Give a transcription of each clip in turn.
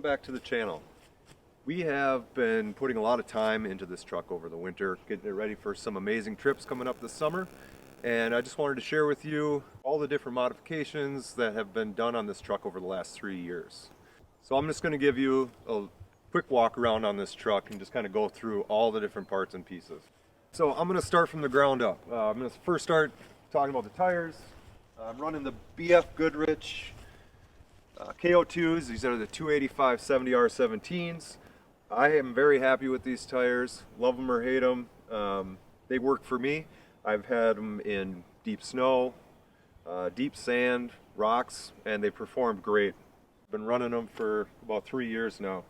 back to the channel. We have been putting a lot of time into this truck over the winter, getting it ready for some amazing trips coming up this summer. And I just wanted to share with you all the different modifications that have been done on this truck over the last 3 years. So I'm just going to give you a quick walk around on this truck and just kind of go through all the different parts and pieces. So I'm going to start from the ground up. I'm going to first start talking about the tires. I'm running the BF Goodrich KO2s. These are the 285 70R17s. I am very happy with these tires. Love them or hate them. They work for me. I've had them in deep snow, deep sand, rocks, and they performed great. I've been running them for about 3 years now.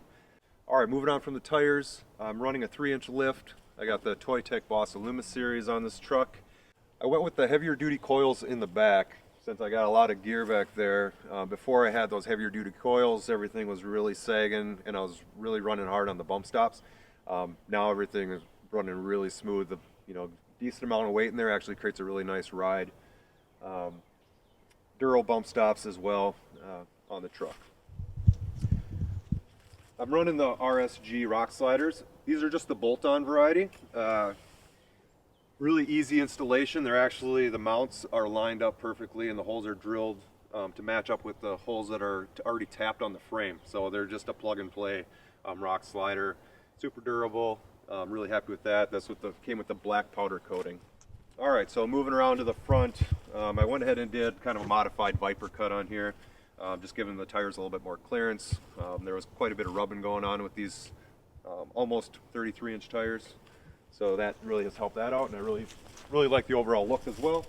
All right, moving on from the tires, I'm running a 3-inch lift. I got the Toytec Boss Aluma series on this truck. I went with the heavier duty coils in the back since I got a lot of gear back there. Before I had those heavier duty coils, everything was really sagging and I was really running hard on the bump stops. Now everything is running really smooth. The decent amount of weight in there actually creates a really nice ride. Duro bump stops as well on the truck. I'm running the RSG Rocksliders. These are just the bolt-on variety. Really easy installation. They're actually, the mounts are lined up perfectly and the holes are drilled to match up with the holes that are already tapped on the frame. So they're just a plug and play rock slider. Super durable. I'm really happy with that. That's what came with the black powder coating. All right, so moving around to the front, I went ahead and did kind of a modified Viper cut on here, just giving the tires a little bit more clearance. There was quite a bit of rubbing going on with these almost 33-inch tires. So that really has helped that out, and I really like the overall look as well.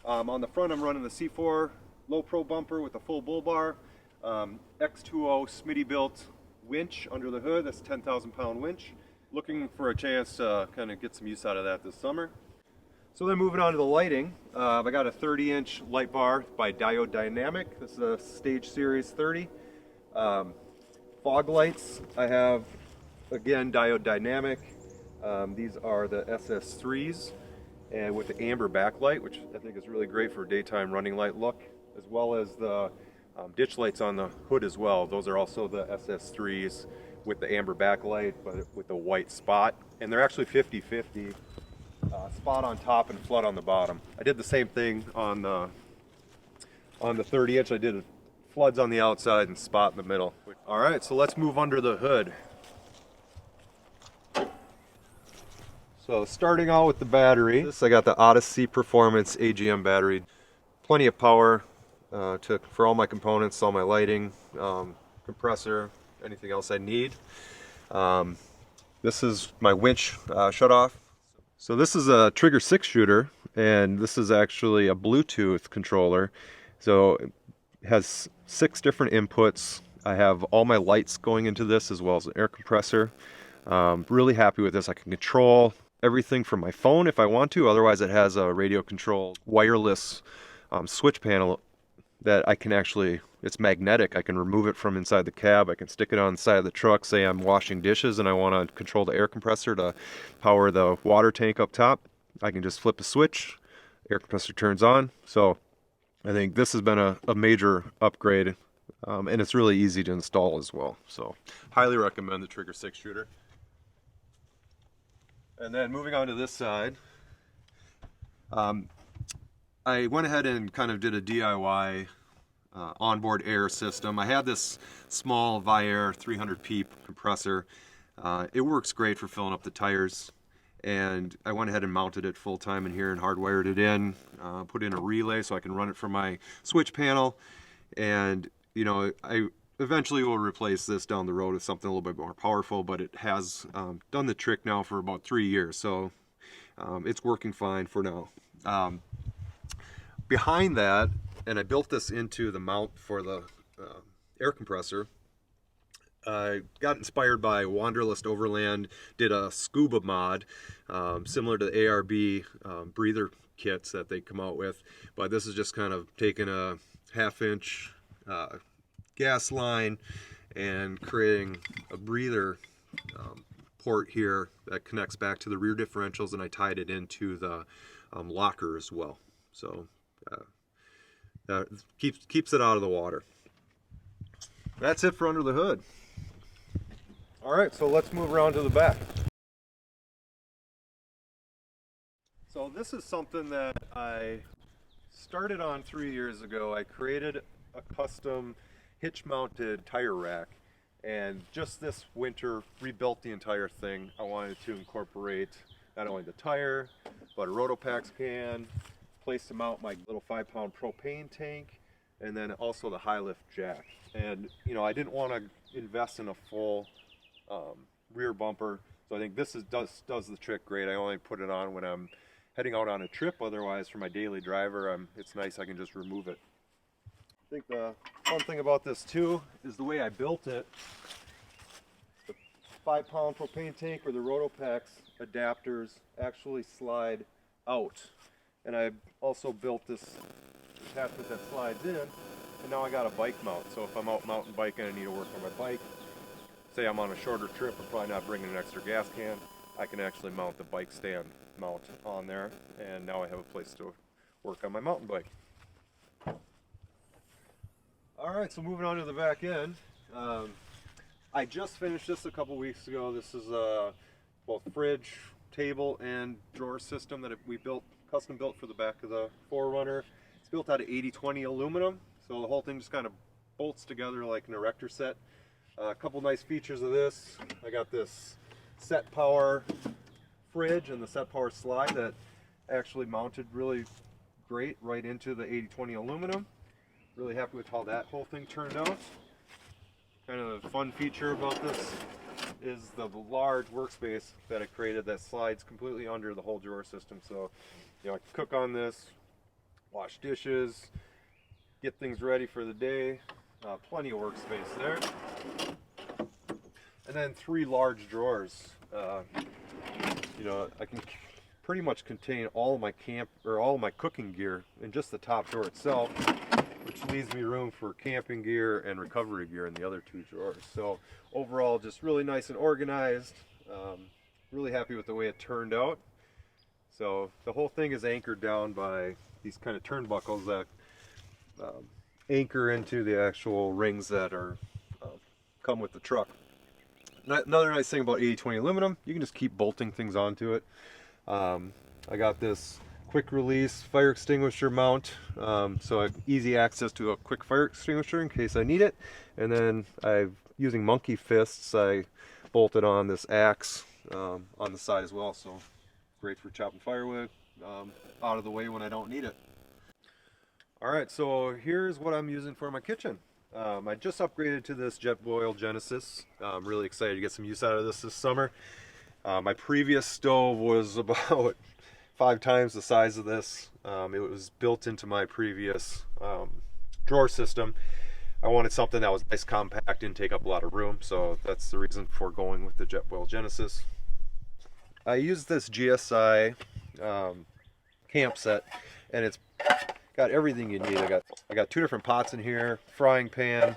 On the front, I'm running the C4 low pro bumper with a full bull bar, X2O Smittybuilt winch under the hood. That's a 10,000-pound winch. Looking for a chance to kind of get some use out of that this summer. So then moving on to the lighting, I got a 30-inch light bar by Diode Dynamic. This is a Stage Series 30. Fog lights, I have, again, Diode Dynamic. These are the SS3s and with the amber backlight, which I think is really great for a daytime running light look, as well as the ditch lights on the hood as well. Those are also the SS3s with the amber backlight, but with the white spot. And they're actually 50-50, spot on top and flood on the bottom. I did the same thing on the 30-inch. I did floods on the outside and spot in the middle. All right, so let's move under the hood. So starting out with the battery, I got the Odyssey Performance AGM battery. Plenty of power for all my components, all my lighting, compressor, anything else I need. This is my winch shutoff. So this is a Trigger 6-shooter, and this is actually a Bluetooth controller. So it has 6 different inputs. I have all my lights going into this as well as an air compressor. Really happy with this. I can control everything from my phone if I want to. Otherwise, it has a radio controlled wireless switch panel that I can actually, it's magnetic. I can remove it from inside the cab. I can stick it on the side of the truck. Say I'm washing dishes and I want to control the air compressor to power the water tank up top. I can just flip a switch, air compressor turns on. So I think this has been a major upgrade, and it's really easy to install as well. So highly recommend the Trigger 6-shooter. And then moving on to this side, I went ahead and kind of did a DIY onboard air system. I had this small Viair 300P compressor. It works great for filling up the tires, and I went ahead and mounted it full time in here and hardwired it in, put in a relay so I can run it from my switch panel, and I eventually will replace this down the road with something a little bit more powerful, but it has done the trick now for about 3 years, so it's working fine for now. Behind that, and I built this into the mount for the air compressor, I got inspired by Wanderlust Overland, did a scuba mod, similar to the ARB breather kits that they come out with, but this is just kind of taking a 1/2-inch gas line and creating a breather port here that connects back to the rear differentials, and I tied it into the locker as well. So keeps it out of the water. That's it for under the hood. All right, so let's move around to the back. So this is something that I started on 3 years ago. I created a custom hitch-mounted tire rack, and just this winter rebuilt the entire thing. I wanted to incorporate not only the tire, but a Rotopax can, place to mount my little 5-pound propane tank, and then also the high lift jack. And you know, I didn't want to invest in a full rear bumper, so I think this does the trick great. I only put it on when I'm heading out on a trip. Otherwise, for my daily driver, it's nice, I can just remove it. I think the fun thing about this too is the way I built it. The 5-pound propane tank or the Rotopax adapters actually slide out, and I also built this attachment that slides in, and now I got a bike mount. So if I'm out mountain biking and I need to work on my bike, say I'm on a shorter trip, I'm probably not bringing an extra gas can, I can actually mount the bike stand mount on there, and now I have a place to work on my mountain bike. Alright, so moving on to the back end. I just finished this a couple weeks ago. This is both fridge, table, and drawer system that we built, custom built for the back of the 4Runner. It's built out of 80/20 aluminum, so the whole thing just kind of bolts together like an erector set. A couple nice features of this. I got this set power fridge and the set power slide that actually mounted really great right into the 80/20 aluminum. Really happy with how that whole thing turned out. Kind of a fun feature about this is the large workspace that I created that slides completely under the whole drawer system. So, you know, I can cook on this, wash dishes, get things ready for the day. Plenty of workspace there. And then 3 large drawers. You know, I can pretty much contain all of my all of my cooking gear in just the top drawer itself, which leaves me room for camping gear and recovery gear in the other 2 drawers. So overall, just really nice and organized. Really happy with the way it turned out. So the whole thing is anchored down by these kind of turnbuckles that anchor into the actual rings that are come with the truck. Another nice thing about 80/20 aluminum, you can just keep bolting things onto it. I got this quick release fire extinguisher mount, so I have easy access to a quick fire extinguisher in case I need it. And then using monkey fists, I bolted on this axe on the side as well, so great for chopping firewood out of the way when I don't need it. Alright, so here's what I'm using for my kitchen. I just upgraded to this Jetboil Genesis. I'm really excited to get some use out of this summer. My previous stove was about 5 times the size of this. It was built into my previous drawer system. I wanted something that was nice, compact, didn't take up a lot of room, so that's the reason for going with the Jetboil Genesis. I used this GSI camp set, and it's got everything you need. I got 2 different pots in here, frying pan,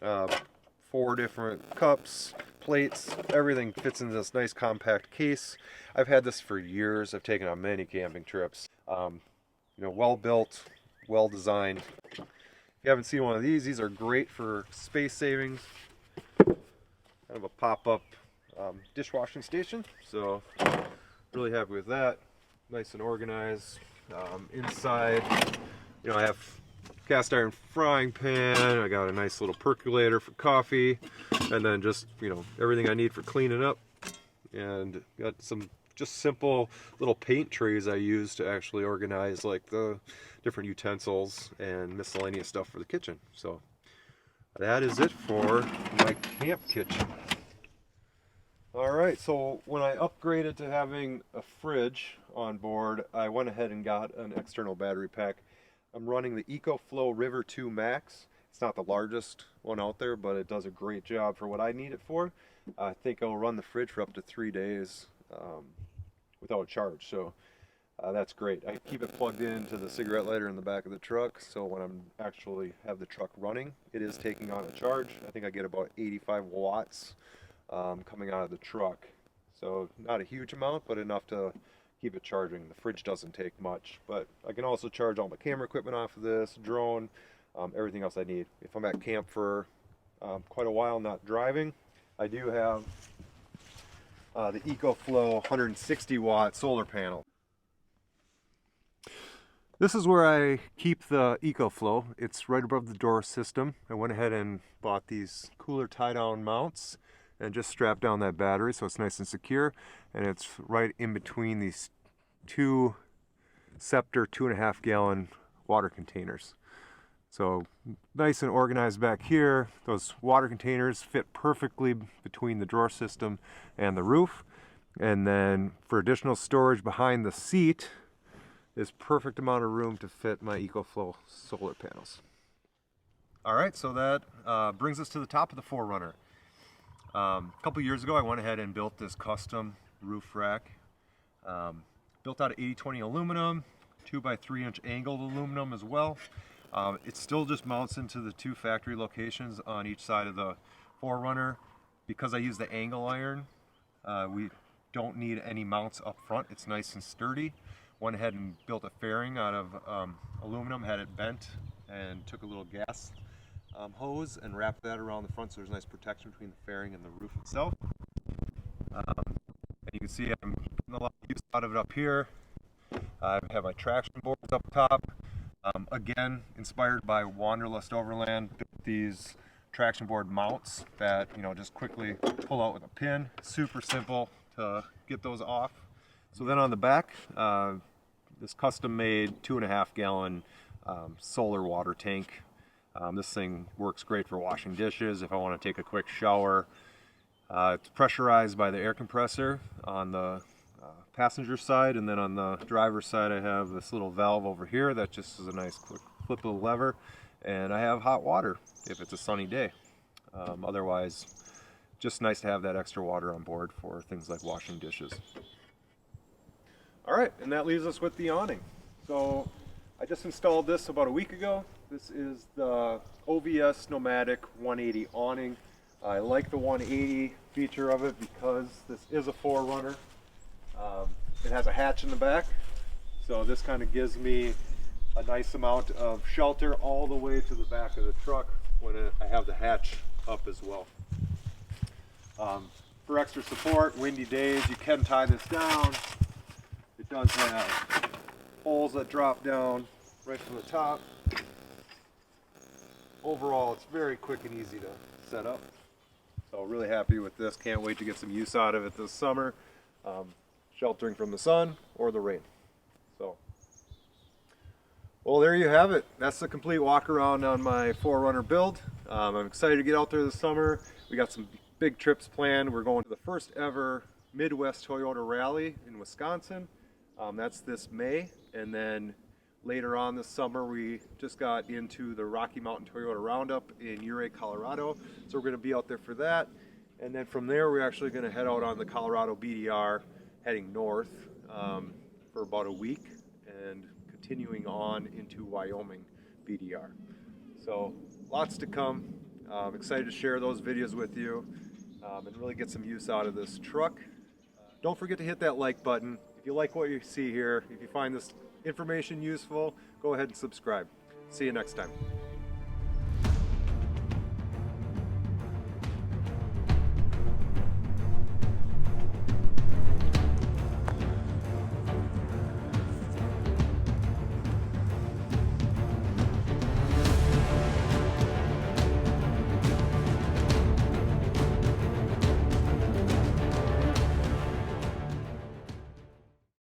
4 different cups, plates, everything fits in this nice compact case. I've had this for years. I've taken on many camping trips. You know, well built, well designed. If you haven't seen one of these are great for space savings. Kind of a pop-up dishwashing station. So really happy with that. Nice and organized. Inside, you know, I have cast iron frying pan, I got a nice little percolator for coffee, and then just, you know, everything I need for cleaning up. And got some just simple little paint trays I use to actually organize like the different utensils and miscellaneous stuff for the kitchen. So that is it for my camp kitchen. Alright, so when I upgraded to having a fridge on board, I went ahead and got an external battery pack. I'm running the Ecoflow River 2 Max. It's not the largest one out there, but it does a great job for what I need it for. I think I'll run the fridge for up to 3 days without a charge, so that's great. I keep it plugged into the cigarette lighter in the back of the truck, so when I'm actually have the truck running, it is taking on a charge. I think I get about 85 watts coming out of the truck. So not a huge amount, but enough to keep it charging. The fridge doesn't take much, but I can also charge all my camera equipment off of this, drone, everything else I need. If I'm at camp for quite a while not driving, I do have the Ecoflow 160 watt solar panel. This is where I keep the Ecoflow. It's right above the door system. I went ahead and bought these cooler tie-down mounts and just strapped down that battery so it's nice and secure, and it's right in between these two Scepter 2.5 gallon water containers. So nice and organized back here. Those water containers fit perfectly between the drawer system and the roof. And then for additional storage behind the seat, there's perfect amount of room to fit my Ecoflow solar panels. All right, so that brings us to the top of the 4Runner. A couple years ago, I went ahead and built this custom roof rack. Built out of 80/20 aluminum, 2x3 inch angled aluminum as well. It still just mounts into the two factory locations on each side of the 4Runner. Because I use the angle iron, we don't need any mounts up front. It's nice and sturdy. Went ahead and built a fairing out of aluminum, had it bent, and took a little gas hose and wrapped that around the front so there's nice protection between the fairing and the roof itself. And you can see I'm getting a lot of use out of it up here. I have my traction boards up top. Again, inspired by Wanderlust Overland, built these traction board mounts that, you know, just quickly pull out with a pin. Super simple to get those off. So then on the back, this custom made 2.5 gallon solar water tank. This thing works great for washing dishes if I want to take a quick shower. It's pressurized by the air compressor on the passenger side, and then on the driver's side I have this little valve over here that just is a nice quick flip of the lever, and I have hot water if it's a sunny day. Otherwise, just nice to have that extra water on board for things like washing dishes. All right, and that leaves us with the awning. So I just installed this about a week ago. This is the OVS Nomadic 180 awning. I like the 180 feature of it because this is a 4Runner. It has a hatch in the back, so this kind of gives me a nice amount of shelter all the way to the back of the truck when I have the hatch up as well. For extra support, windy days, you can tie this down. It does have holes that drop down right from the top. Overall, it's very quick and easy to set up. So really happy with this. Can't wait to get some use out of it this summer. Sheltering from the sun or the rain. So, well, there you have it. That's the complete walk around on my 4Runner build. I'm excited to get out there this summer. We got some big trips planned. We're going to the first ever Midwest Toyota Rally in Wisconsin. That's this May, and then later on this summer we just got into the Rocky Mountain Toyota Roundup in Ouray, Colorado. So we're going to be out there for that, and then from there we're actually going to head out on the Colorado BDR, heading north for about a week and continuing on into Wyoming BDR. So lots to come. I'm excited to share those videos with you and really get some use out of this truck. Don't forget to hit that like button. If you like what you see here, if you find this information useful, go ahead and subscribe. See you next time.